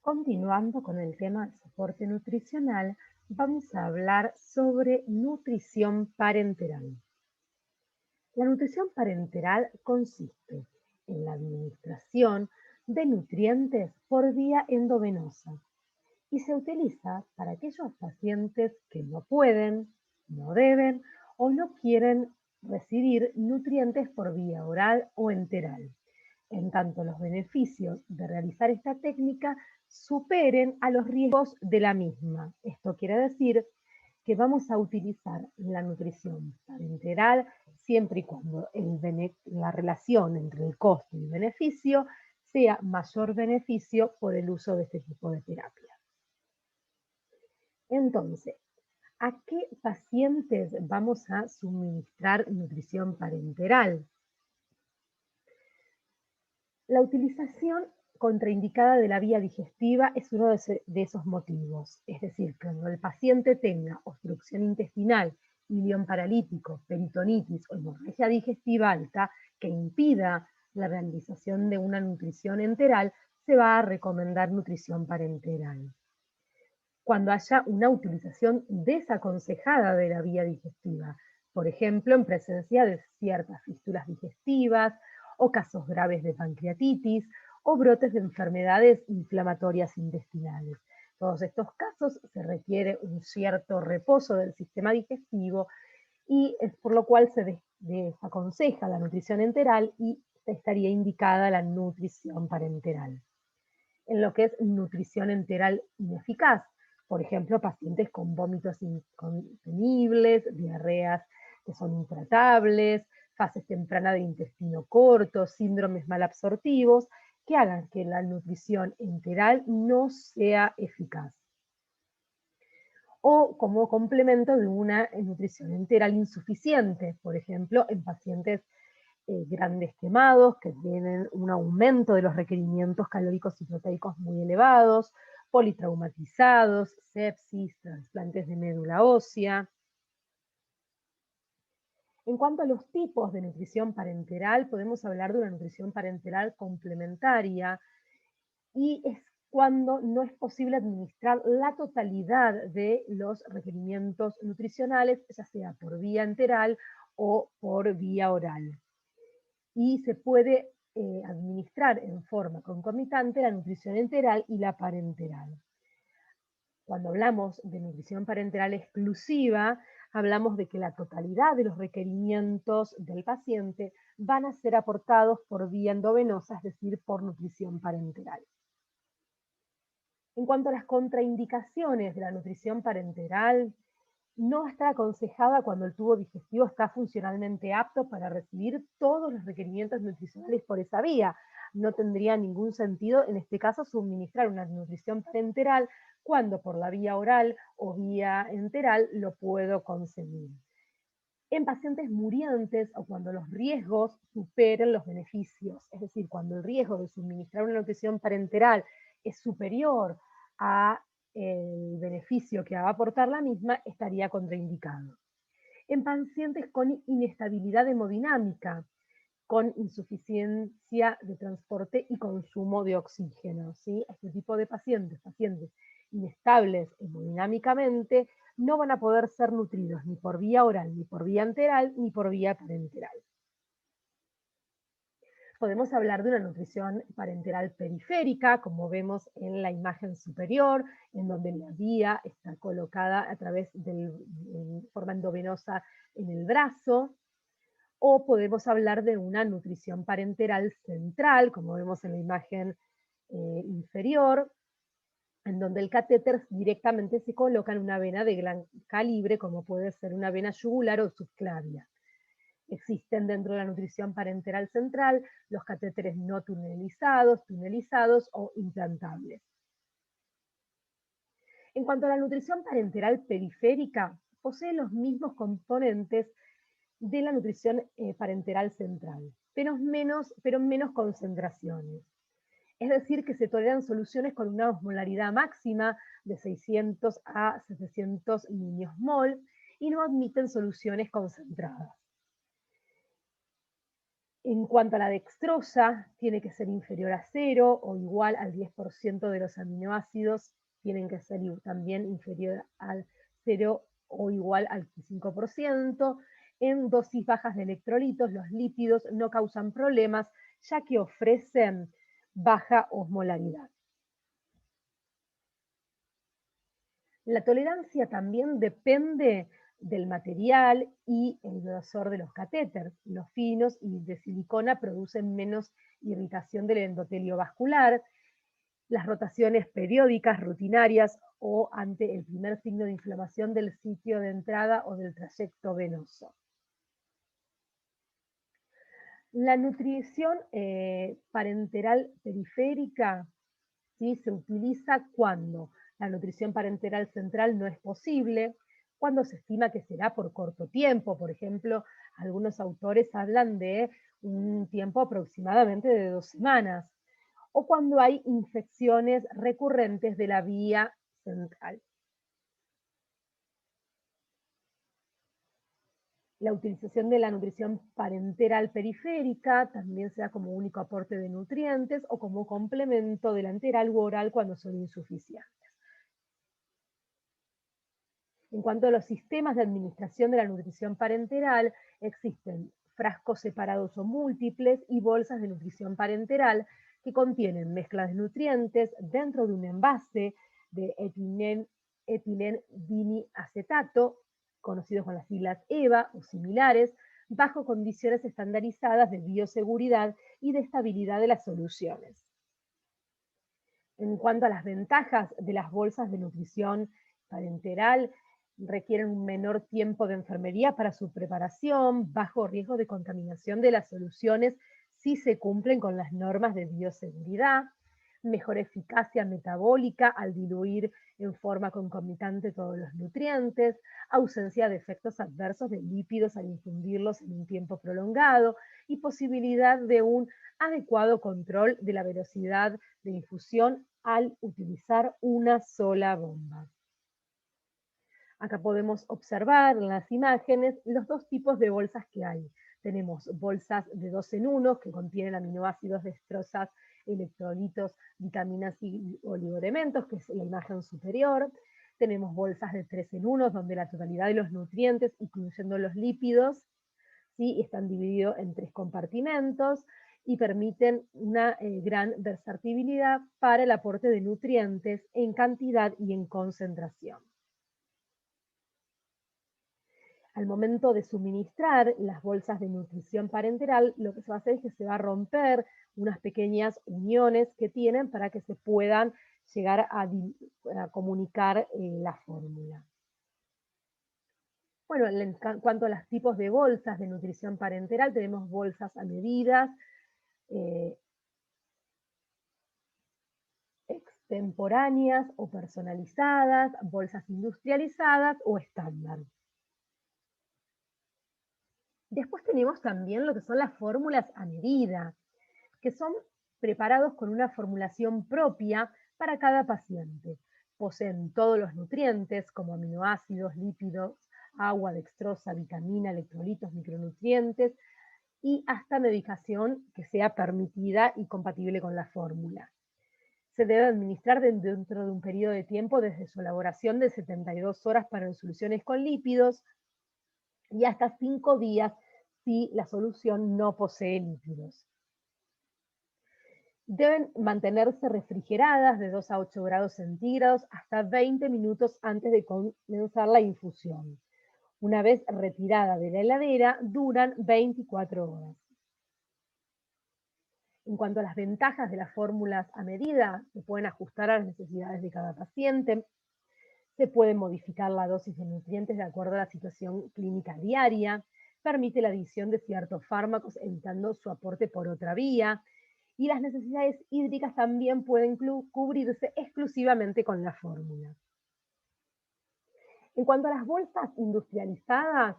Continuando con el tema del soporte nutricional, vamos a hablar sobre nutrición parenteral. La nutrición parenteral consiste en la administración de nutrientes por vía endovenosa y se utiliza para aquellos pacientes que no pueden, no deben o no quieren recibir nutrientes por vía oral o enteral, en tanto los beneficios de realizar esta técnica superen a los riesgos de la misma. Esto quiere decir que vamos a utilizar la nutrición parenteral siempre y cuando la relación entre el costo y el beneficio sea mayor beneficio por el uso de este tipo de terapia. Entonces, ¿a qué pacientes vamos a suministrar nutrición parenteral? La utilización contraindicada de la vía digestiva es uno de esos motivos, es decir, cuando el paciente tenga obstrucción intestinal, ilion paralítico, peritonitis o hemorragia digestiva alta que impida la realización de una nutrición enteral, se va a recomendar nutrición parenteral. Cuando haya una utilización desaconsejada de la vía digestiva, por ejemplo, en presencia de ciertas fístulas digestivas o casos graves de pancreatitis o brotes de enfermedades inflamatorias intestinales. Todos estos casos se requiere un cierto reposo del sistema digestivo y es por lo cual se desaconseja la nutrición enteral y estaría indicada la nutrición parenteral. En lo que es nutrición enteral ineficaz, por ejemplo, pacientes con vómitos incontenibles, diarreas que son intratables, fases tempranas de intestino corto, síndromes malabsortivos, que hagan que la nutrición enteral no sea eficaz. O como complemento de una nutrición enteral insuficiente, por ejemplo, en pacientes grandes quemados que tienen un aumento de los requerimientos calóricos y proteicos muy elevados, politraumatizados, sepsis, trasplantes de médula ósea. En cuanto a los tipos de nutrición parenteral, podemos hablar de una nutrición parenteral complementaria y es cuando no es posible administrar la totalidad de los requerimientos nutricionales, ya sea por vía enteral o por vía oral. Y se puede administrar en forma concomitante la nutrición enteral y la parenteral. Cuando hablamos de nutrición parenteral exclusiva, hablamos de que la totalidad de los requerimientos del paciente van a ser aportados por vía endovenosa, es decir, por nutrición parenteral. En cuanto a las contraindicaciones de la nutrición parenteral, no está aconsejada cuando el tubo digestivo está funcionalmente apto para recibir todos los requerimientos nutricionales por esa vía. No tendría ningún sentido, en este caso, suministrar una nutrición parenteral cuando por la vía oral o vía enteral lo puedo conseguir. En pacientes murientes o cuando los riesgos superen los beneficios, es decir, cuando el riesgo de suministrar una nutrición parenteral es superior a el beneficio que va a aportar la misma, estaría contraindicado. En pacientes con inestabilidad hemodinámica, con insuficiencia de transporte y consumo de oxígeno, ¿sí? Este tipo de pacientes inestables hemodinámicamente, no van a poder ser nutridos ni por vía oral, ni por vía enteral, ni por vía parenteral. Podemos hablar de una nutrición parenteral periférica, como vemos en la imagen superior, en donde la vía está colocada a través de forma endovenosa en el brazo, o podemos hablar de una nutrición parenteral central, como vemos en la imagen inferior, en donde el catéter directamente se coloca en una vena de gran calibre, como puede ser una vena yugular o subclavia. Existen dentro de la nutrición parenteral central los catéteres no tunelizados, tunelizados o implantables. En cuanto a la nutrición parenteral periférica, posee los mismos componentes de la nutrición parenteral central, pero menos concentraciones. Es decir, que se toleran soluciones con una osmolaridad máxima de 600 a 700 mol y no admiten soluciones concentradas. En cuanto a la dextrosa, tiene que ser inferior a 0 o igual al 10% de los aminoácidos, tienen que ser también inferior al 0 o igual al 5%. En dosis bajas de electrolitos, los lípidos no causan problemas, ya que ofrecen baja osmolaridad. La tolerancia también depende del material y el grosor de los catéteres. Los finos y de silicona producen menos irritación del endotelio vascular. Las rotaciones periódicas, rutinarias o ante el primer signo de inflamación del sitio de entrada o del trayecto venoso. La nutrición parenteral periférica, ¿sí?, se utiliza cuando la nutrición parenteral central no es posible, cuando se estima que será por corto tiempo. Por ejemplo, algunos autores hablan de un tiempo aproximadamente de 2 semanas, o cuando hay infecciones recurrentes de la vía central. La utilización de la nutrición parenteral periférica también se da como único aporte de nutrientes o como complemento de la enteral u oral cuando son insuficientes. En cuanto a los sistemas de administración de la nutrición parenteral, existen frascos separados o múltiples y bolsas de nutrición parenteral que contienen mezclas de nutrientes dentro de un envase de etilendiniacetato, conocidos con las siglas EVA o similares, bajo condiciones estandarizadas de bioseguridad y de estabilidad de las soluciones. En cuanto a las ventajas de las bolsas de nutrición parenteral, requieren un menor tiempo de enfermería para su preparación, bajo riesgo de contaminación de las soluciones si se cumplen con las normas de bioseguridad, mejor eficacia metabólica al diluir en forma concomitante todos los nutrientes, ausencia de efectos adversos de lípidos al infundirlos en un tiempo prolongado y posibilidad de un adecuado control de la velocidad de infusión al utilizar una sola bomba. Acá podemos observar en las imágenes los dos tipos de bolsas que hay. Tenemos bolsas de 2 en 1 que contienen aminoácidos, destrozas, electrolitos, vitaminas y oligoelementos, que es la imagen superior. Tenemos bolsas de 3 en 1 donde la totalidad de los nutrientes, incluyendo los lípidos, ¿sí?, están divididos en 3 compartimentos y permiten una gran versatilidad para el aporte de nutrientes en cantidad y en concentración. Al momento de suministrar las bolsas de nutrición parenteral, lo que se va a hacer es que se va a romper unas pequeñas uniones que tienen para que se puedan llegar a comunicar la fórmula. Bueno, en cuanto a los tipos de bolsas de nutrición parenteral, tenemos bolsas a medidas, eh, extemporáneas o personalizadas, bolsas industrializadas o estándar. Después tenemos también lo que son las fórmulas a medida, que son preparados con una formulación propia para cada paciente. Poseen todos los nutrientes como aminoácidos, lípidos, agua, dextrosa, vitamina, electrolitos, micronutrientes y hasta medicación que sea permitida y compatible con la fórmula. Se debe administrar dentro de un periodo de tiempo desde su elaboración de 72 horas para soluciones con lípidos y hasta 5 días si la solución no posee lípidos. Deben mantenerse refrigeradas de 2 a 8 grados centígrados hasta 20 minutos antes de comenzar la infusión. Una vez retirada de la heladera, duran 24 horas. En cuanto a las ventajas de las fórmulas a medida, se pueden ajustar a las necesidades de cada paciente, se puede modificar la dosis de nutrientes de acuerdo a la situación clínica diaria, permite la adición de ciertos fármacos evitando su aporte por otra vía, y las necesidades hídricas también pueden cubrirse exclusivamente con la fórmula. En cuanto a las bolsas industrializadas,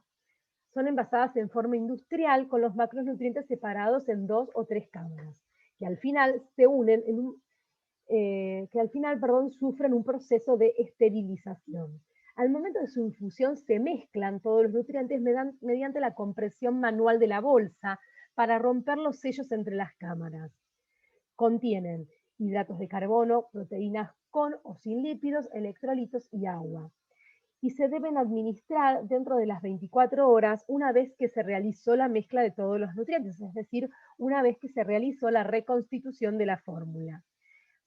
son envasadas en forma industrial con los macronutrientes separados en 2 o 3 cámaras, que al final se unen en sufren un proceso de esterilización. Al momento de su infusión se mezclan todos los nutrientes mediante la compresión manual de la bolsa para romper los sellos entre las cámaras. Contienen hidratos de carbono, proteínas con o sin lípidos, electrolitos y agua. Y se deben administrar dentro de las 24 horas una vez que se realizó la mezcla de todos los nutrientes, es decir, una vez que se realizó la reconstitución de la fórmula.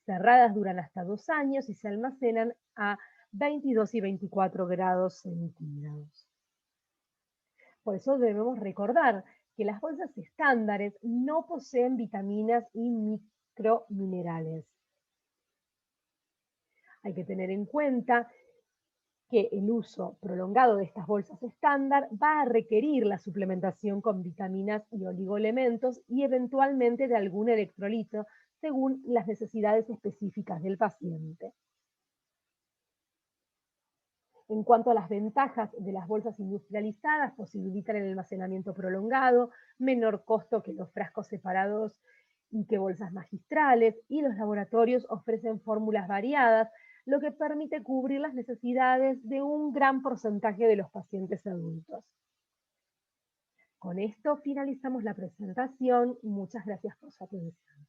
Cerradas duran hasta 2 años y se almacenan a 22 y 24 grados centígrados. Por eso debemos recordar que las bolsas estándares no poseen vitaminas y microminerales. Hay que tener en cuenta que el uso prolongado de estas bolsas estándar va a requerir la suplementación con vitaminas y oligoelementos y eventualmente de algún electrolito según las necesidades específicas del paciente. En cuanto a las ventajas de las bolsas industrializadas, posibilitan el almacenamiento prolongado, menor costo que los frascos separados y que bolsas magistrales, y los laboratorios ofrecen fórmulas variadas, lo que permite cubrir las necesidades de un gran porcentaje de los pacientes adultos. Con esto finalizamos la presentación. Muchas gracias por su atención.